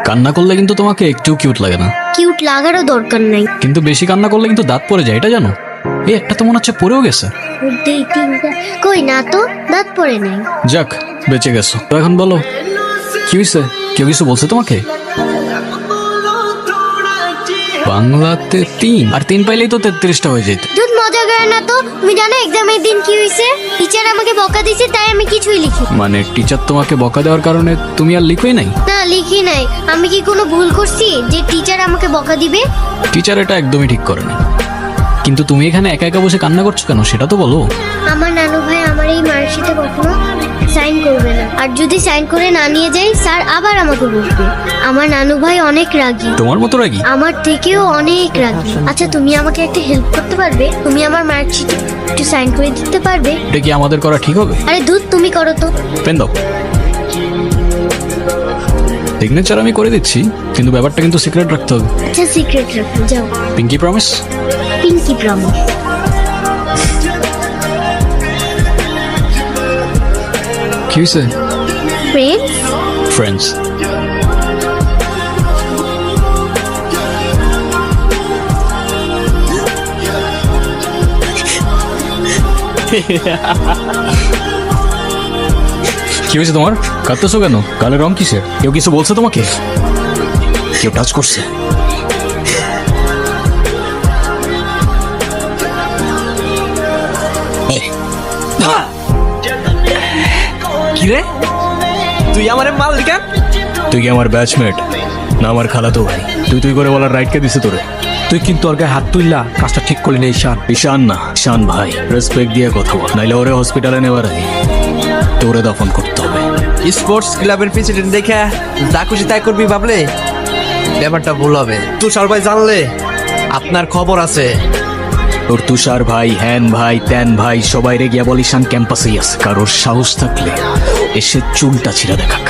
কান্না করলে কিন্তু তোমাকে একটু কিউট লাগে না, কিউট লাগারও দরকার নাই। কিন্তু বেশি কান্না করলে কিন্তু দাঁত পড়ে যায়, এটা জানো? এই একটা তো মনে হচ্ছে পড়েও গেছে। দুই তিনটা কই না তো, দাঁত পড়ে নাই। যাক, বেঁচে গেছো। তো এখন বলো কি হয়েছে? কেউ কিছু বলছে তোমাকে? বাংলাতে 3 আর 3 পাইলেই তো 33টা হয়ে যেত। দুধ মজা করে না তো। তুমি জানো এক্সামের দিন কি হয়েছে? টিচার আমাকে বকা দিয়েছে, তাই আমি কিছুই লিখি। মানে টিচার তোমাকে বকা দেওয়ার কারণে তুমি আর লিখোই নাই? না, লিখি নাই। আমি কি কোনো ভুল করছি যে টিচার আমাকে বকা দিবে? টিচার এটা একদমই ঠিক করে না। কিন্তু তুমি এখানে একা একা বসে কান্না করছো কেন সেটা তো বলো। আমার নানু ভাই আমার এই মার্কশিটে কখনো সাইন করবে না, আর যদি সাইন করে না নিয়ে যাই স্যার আবার আমাকে বকবে। আমার নানু ভাই অনেক রাগী, তোমার মতো রাগী? আমার থেকেও অনেক রাগী। আচ্ছা, তুমি আমাকে একটা হেল্প করতে পারবে? তুমি আমার মার্কশিটে একটু সাইন করে দিতে পারবে? এটা কি আমাদের করা ঠিক হবে? আরে দুধ, তুমি করো তো। পেন দাও। সিগনেচার আমি করে দিচ্ছি, কিন্তু ব্যাপারটা কিন্তু সিক্রেট রাখতে হবে। আচ্ছা, সিক্রেট রাখো, যাও। Pinky promise? Pinky promise. কি হয়েছে? ফ্রেন্ডস। ফ্রেন্ডস। কি হয়েছে তোমার? কাঁদতেছো কেন? গালের রং কিসের? কেউ কিছু বলছে তোমাকে? কেউ টাচ করছে? কিরে, তুই আমার মালিকা? তুই কি আমার ব্যাচমেট না আমার খালাতো ভাই? তুই করে বলার রাইট কে দিছে তোরে? তুই কিন্তু ওর গায়ে হাত তুললা, কাজটা ঠিক করলি না। ঈশান, ঈশান না, ঈশান ভাই। রেসপেক্ট দিয়ে কথা বল, নাইলে ওরে হসপিটালে নেওয়ার আগে তোরে দফন করতে হবে। স্পোর্টস ক্লাবের প্রেসিডেন্ট দেখে যা খুশি তাই করবি ভাবলে ব্যাপারটা ভুল হবে। তুষার ভাই জানলে আপনার খবর আছে। তোর তুষার ভাই, হ্যান ভাই, ত্যান ভাই সবাই রে গিয়া বল ঈশান ক্যাম্পাসেই আছে। কারোর সাহস থাকলে এসে চুলটা ছিঁড়া দেখাক।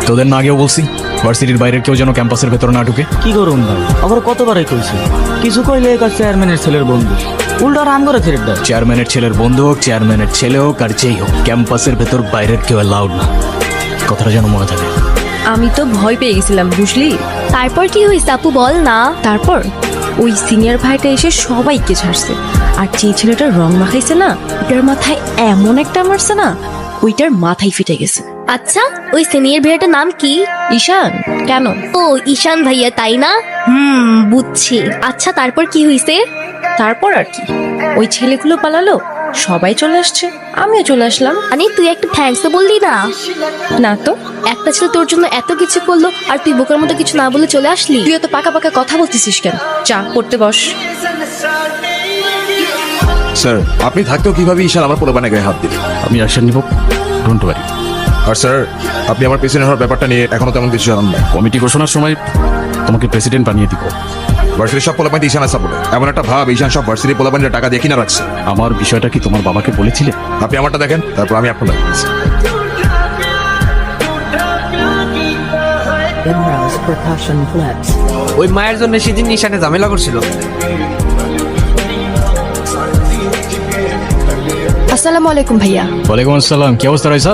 তোদের না আগেও বলছি ভার্সিটির বাইরের কেউ যেন ক্যাম্পাসের ভেতরে না ঢুকে। কি করুন ভাই, আবার কতবারই কইছে কিছু কইলে কাছে চেয়ারম্যানের ছেলের বন্ধু উল্টা রান করে ছেড়ে দেয়। চেয়ারম্যানের ছেলের বন্ধু হোক, চেয়ারম্যানের ছেলে হোক, আর যেই হোক, ক্যাম্পাসের ভেতর বাইরের কেউ অ্যালাউড না। কথাটা যেন মনে থাকে। আমি তো ভয় পেয়ে গেছিলাম, বুঝলি? তারপর কি হয়েছে আপু, বল না। তারপর ওই সিনিয়র ভাইটা এসে সবাইকে ছাড়ছে, আর যে ছেলেটার রং মাখাইছে না, ওটার মাথায় এমন একটা মারছে না, ওইটার মাথায় ফিটে গেছে। আচ্ছা, ওই সিনিয়র ভাইয়াটার নাম কি? ঈশান। কেন? ও, ঈশান ভাইয়া, তাই না? বুঝছি। আচ্ছা, তারপর কি হয়েছে? তারপর আর কি, ওই ছেলেগুলো পালালো, সবাই চলে আসছে, আমিও চলে আসলাম। আরে তুই একটা থ্যাঙ্কস তো বললি না? না তো, একটা ছেলে তোর জন্য এত কিছু করলো, আর তুই বোকার মতো কিছু না বলে চলে আসলি। তুই তো পাকা পাকা কথা বলতেছিস কেন? চা পড়তে বস। স্যার, আপনি থাকতেও কিভাবে ঈশান আমার পোলাপানে গায়ে হাত দিল? আমি অ্যাকশন নিব, ডোন্ট ওয়ারি। আর স্যার, আপনি আমার পেছনে হওয়ার ব্যাপারটা নিয়ে এখনো তেমন কিছু জানান না। কমিটি ঘোষণার সময় তোমাকে প্রেসিডেন্ট বানিয়ে দিব। ভার্সিটির সব পোলাপানি ঈশান আসা বলে এমন একটা ভাব ঈশান সব ভার্সিটির পোলাপানিরা টাকা দিয়ে কিনা রাখছে। আমার বিষয়টা কি তোমার বাবাকে বলেছিলে? আপনি আমারটা দেখেন, তারপর আমি আপনার দেখছি। Imra's percussion flips. ওই মায়ের জন্য সেদিন ঈশানে ঝামেলা করছিল। আসসালামু আলাইকুম ভাইয়া। ওয়ালাইকুম আসসালাম। কি অবস্থা রয়েছে?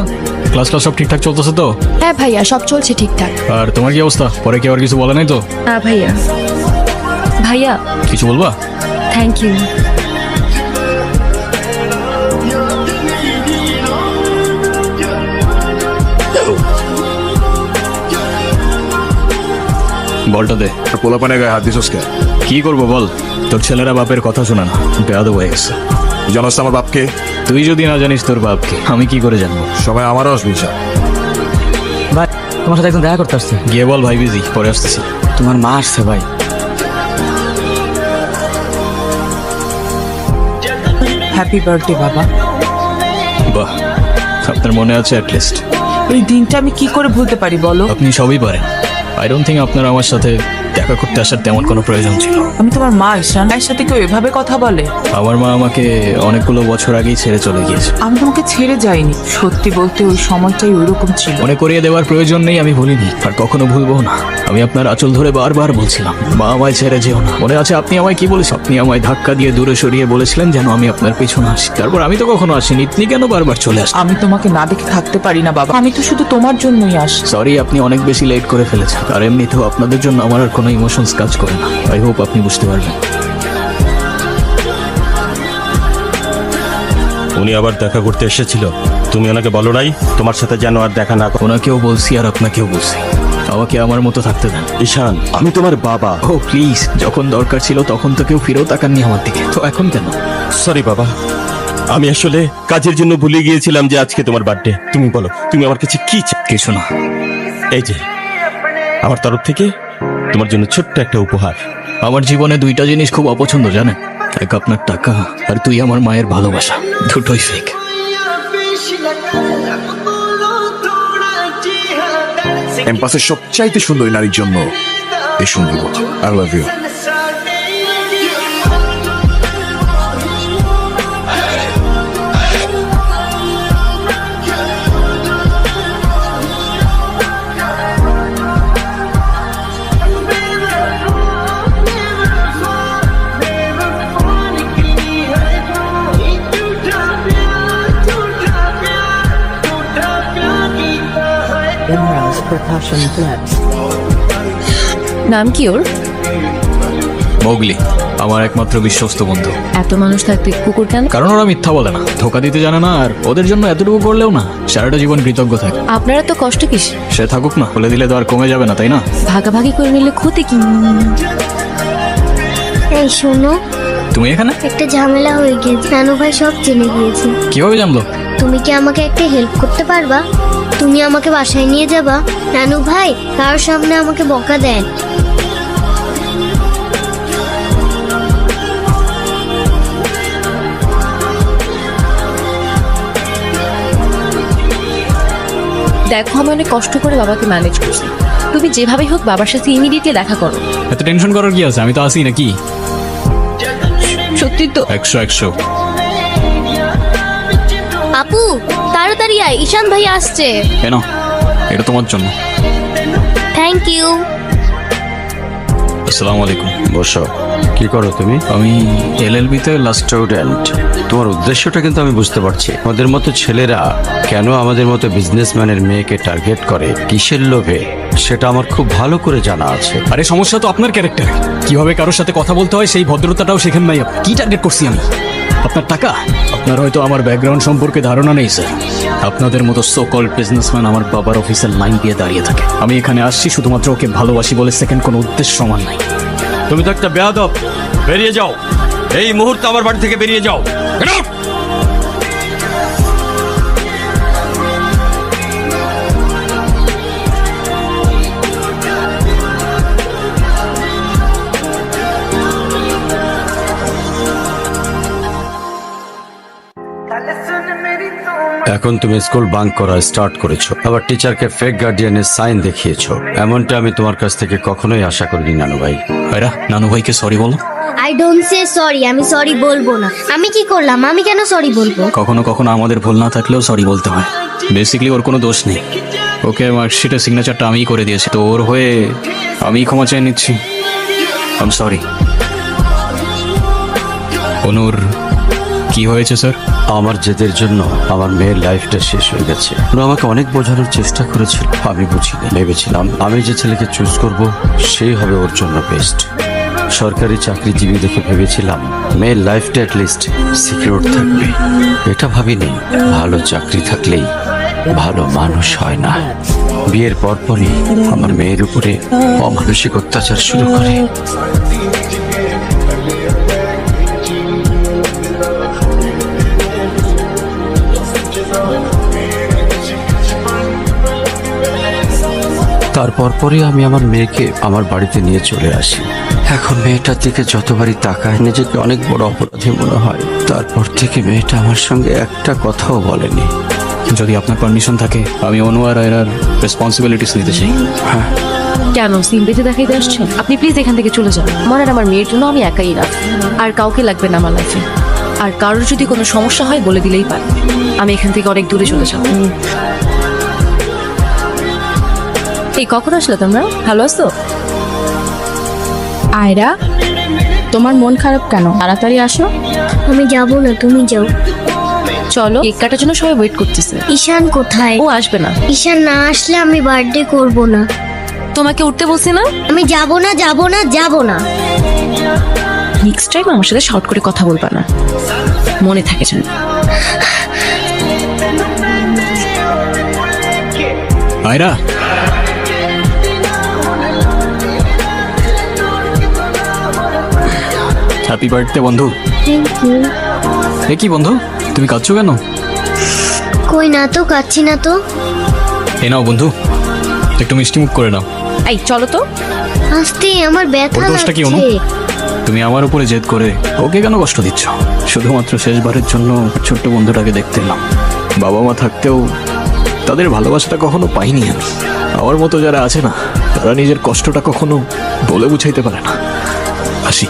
ক্লাস সব ঠিকঠাক চলতেছে তো? হ্যাঁ ভাইয়া, সব চলছে ঠিকঠাক। আর তোমার কি অবস্থা? পরে কেউ আর কিছু বলে নাই তো? না ভাইয়া। ভাইয়া, কিছু বলবা? Thank you. বলটা দে। পোলাপানে গায়ে হাত দিছস কে? কি করবো বল, তোর ছেলেরা বাপের কথা শোনা না, বেয়াদব হয়ে গেছে। জানোস তো আমার বাপকে? তুই যদি না জানিস তোর বাপকে, আমি কি করে জানবো? সবাই আমারও আসবে ঈশান। ভাই তোমার সাথে একজন দেখা করতে আসছে। গিয়ে বল ভাই বিজি, পরে আসতেছি। তোমার মা আসছে ভাই। হ্যাপি বার্থডে বাবা। বাহ, আপনার মনে আছে অ্যাটলিস্ট। এই দিনটা আমি কি করে ভুলতে পারি বলো? আপনি সবই পারেন। আই ডোন্ট থিঙ্ক আপনার আমার সাথে দেখা করতে আসার তেমন কোনো প্রয়োজন ছিল না। আমি তোমার মা ঈশান, মায়ের সাথে কেউ এভাবে কথা বলে? আমার মা আমাকে অনেকগুলো বছর আগেই ছেড়ে চলে গিয়েছে। আমি তোমাকে ছেড়ে যাইনি, সত্যি বলতে ওই সময়টাই ওইরকম ছিল। মনে করিয়ে দেওয়ার প্রয়োজন নেই, আমি ভুলিনি আর কখনো ভুলবো না। আমি আপনার আঁচল ধরে বারবার বলছিলাম, মা আমায় ছেড়ে যেও না। মনে আছে আপনি আমায় কি বলেছেন? আপনি আমায় ধাক্কা দিয়ে দূরে সরিয়ে বলেছিলেন যেন আমি আপনার পেছনে আসি। তারপর আমি তো কখনো আসিনি, আপনি কেন বারবার চলে আসেন? আমি তোমাকে না দেখে থাকতে পারি না বাবা, আমি তো শুধু তোমার জন্যই আসি। সরি, আপনি অনেক বেশি লেট করে ফেলেছেন। আর এমনিতেও আপনাদের জন্য আমার আর কোনো ইমোশনস কাজ করে না। আই হোপ আপনি বুঝতে পারবেন। উনি আবার দেখা করতে এসেছিল, তুমি ওনাকে বলো নাই তোমার সাথে যেন আর দেখা না করে? ওনাকেও বলছি আর আপনাকেও বলছি, আমাকে আমার মতো থাকতে দেন। ঈশান, আমি তোমার বাবা। ও প্লিজ, যখন দরকার ছিল তখন তো কেউ ফিরেও তাকাননি আমার দিকে, তো এখন কেন? সরি বাবা, আমি আসলে কাজের জন্য ভুলে গিয়েছিলাম যে আজকে তোমার বার্থডে। তুমি বলো, তুমি আমার কাছে কি চাও? কিছু না। এই যে আমার তরফ থেকে তোমার জন্য ছোট্ট একটা উপহার। আমার জীবনে দুইটা জিনিস খুব অপছন্দ জানেন, এক আপনার টাকা আর তুই আমার মায়ের ভালোবাসা। দুটোই ফেক। ক্যাম্পাসের সবচাইতে সুন্দরী নারীর জন্য এই সুন্দর। I love you. Imraz Percussion Flex. নাম কি ওর? মোগলি, আমার একমাত্র বিশ্বস্ত বন্ধু। এত মানুষ থাকতে কুকুর কেন? কারণ ওরা মিথ্যা বলে না, ধোকা দিতে জানে না, আর ওদের জন্য এতটুকু করলেও না সারাটা জীবন কৃতজ্ঞ থাকে। আপনারা তো কষ্ট কিস, সে থাকুক না, বলে দিলে তো আর কমে যাবে না, তাই না? ভাগাভাগি করে নিলে ক্ষতি কি? এই শোনো, তুমি এখানে একটা ঝামেলা হয়ে গিয়েছে, নানু ভাই সব জেনে গিয়েছে। কিভাবে জানলো? তুমি কি আমাকে একটা হেল্প করতে পারবা? তুমি আমাকে বাসায় নিয়ে যাবা? নানু ভাই কারোর সামনে আমাকে বকা দেন। দেখো, আমি অনেক কষ্ট করে বাবাকে ম্যানেজ করছি, তুমি যেভাবেই হোক বাবার সাথে ইমিডিয়েটলি দেখা করো। এত টেনশন করার কি আছে? আমি তো আসি নাকি। সত্যি তো? 100 আপু তাড়াতাড়ি আয়, ঈশান ভাই আসছে। কেন? এটা তোমার জন্য। Thank you. আসসালামু আলাইকুম। বসো। কি করো তুমি? আমি এলএলবি-তে লাস্ট। স্টুডেন্ট। তোমার উদ্দেশ্যটা কিন্তু আমি বুঝতে পারছি। আমাদের মতো ছেলেরা কেন আমাদের মতো বিজনেসম্যানের মেয়েকে টার্গেট করে, কিসের লোভে, সেটা আমার খুব ভালো করে জানা আছে। আরে সমস্যা তো আপনার ক্যারেক্টার, কিভাবে কারোর সাথে কথা বলতে হয় সেই ভদ্রতাটাও শেখেন নাই আপনি। কি টার্গেট করছি আমি? আপনার টাকা? আপনার হয়তো আমার ব্যাকগ্রাউন্ড সম্পর্কে ধারণা নেই স্যার। আপনাদের মতো সো কল্ড বিজনেসম্যান আমার বাবার অফিসের লাইন দিয়ে দাঁড়িয়ে থাকে। আমি এখানে আসছি শুধুমাত্র ওকে ভালোবাসি বলে, সেকেন্ড কোনো উদ্দেশ্য সমান নাই। তুমি তো একটা বেয়াদব, বেরিয়ে যাও এই মুহূর্তে, আমার বাড়ি থেকে বেরিয়ে যাও। Get out! এখন তুমি স্কুল বাঙ্ক করা স্টার্ট করেছো, আবার টিচারকে ফেক গার্ডিয়ানের সাইন দেখিয়েছো। এমনটা আমি তোমার কাছ থেকে কখনোই আশা করিনি নানু ভাই। ভাইরা, নানু ভাইকে সরি বলো। আই ডোন্ট সে সরি, আমি সরি বলবো না। আমি কি করলাম? আমি কেন সরি বলবো? কখনো কখনো আমাদের ভুল না থাকলেও সরি বলতে হয়। বেসিক্যালি ওর কোনো দোষ নেই, ওকে মার্কশিটের সিগনেচারটা আমিই করে দিয়েছি, তো ওর হয়ে আমি ক্ষমা চেয়ে নিচ্ছি। I am sorry. অনুর, কি হয়েছে স্যার? আমার জেদের জন্য আমার মেয়ের লাইফটা শেষ হয়ে গেছে। ওরা আমাকে অনেক বোঝানোর চেষ্টা করেছিল, আমি বুঝিনি। ভেবেছিলাম আমি যে ছেলেকে চুজ করব সেই হবে ওর জন্য বেস্ট। সরকারি চাকরিজীবী দেখে ভেবেছিলাম মেয়ের লাইফটা অ্যাটলিস্ট সিকিউর থাকবে। এটা ভাবিনি ভালো চাকরি থাকলেই ভালো মানুষ হয় না। বিয়ের পরপরই আমার মেয়ের উপরে অমানসিক অত্যাচার শুরু করে। তারপর পরে আমি আমার মেয়েকে আমার বাড়িতে নিয়ে চলে আসি। এখন মেয়েটার দিকে যতবারই তাকায় নিজেকে অনেক বড় অপরাধী মনে হয়। তারপর থেকে মেয়েটা আমার সঙ্গে একটা কথাও বলেনি। যদি আপনার পারমিশন থাকে আমি অনু আর আয়রার রেসপন্সিবিলিটিস নিতে চাই। হ্যাঁ কেন সিম্পেথি দেখাইতে আসছেন? আপনি প্লিজ এখান থেকে চলে যান। আমার আর আমার মেয়ের জন্য আমি একাই না, আর কাউকে লাগবে না আমার লাইফে। আর কারোর যদি কোনো সমস্যা হয় বলে দিলেই পারে। আমি এখান থেকে অনেক দূরে চলে যাব। এই কখন আসলে তোমরা? ভালো আছো? আয়রা, তোমার মন খারাপ কেন? তাড়াতাড়ি আসো। আমি যাব না, তুমি যাও। চলো, কেক কাটার জন্য সবাই ওয়েট করতেছে। ঈশান কোথায়? ও আসবে না। ঈশান না আসলে আমি বার্থডে করব না। তোমাকে উঠতে বলছি না? আমি যাব না, যাব না, যাব না। নেক্সট টাইম আমার সাথে শর্ট করে কথা বলবা না, মনে থাকে যেন। আয়রা, হ্যাপি বার্থডে বন্ধু। Thank you. এ কি বন্ধু, তুমি কাঁদছো কেন? কই না তো, কাচ্ছি না তো। এ নাও বন্ধু, একটু মিষ্টি মুখ করে নাও। এই চলো তো। আস্তে, আমার ব্যথা ওর দোষটা কি অনু? লাগছে। তুমি আমার উপরে জেদ করে ওকে কেন কষ্ট দিচ্ছ? শুধুমাত্র শেষবারের জন্য ছোট্ট বন্ধুটাকে দেখতে এলাম। বাবা মা থাকতেও তাদের ভালোবাসাটা কখনো পাইনি আমি। আমার মতো যারা আছে না, তারা নিজের কষ্টটা কখনো বলে বুঝাইতে পারে না। আসি।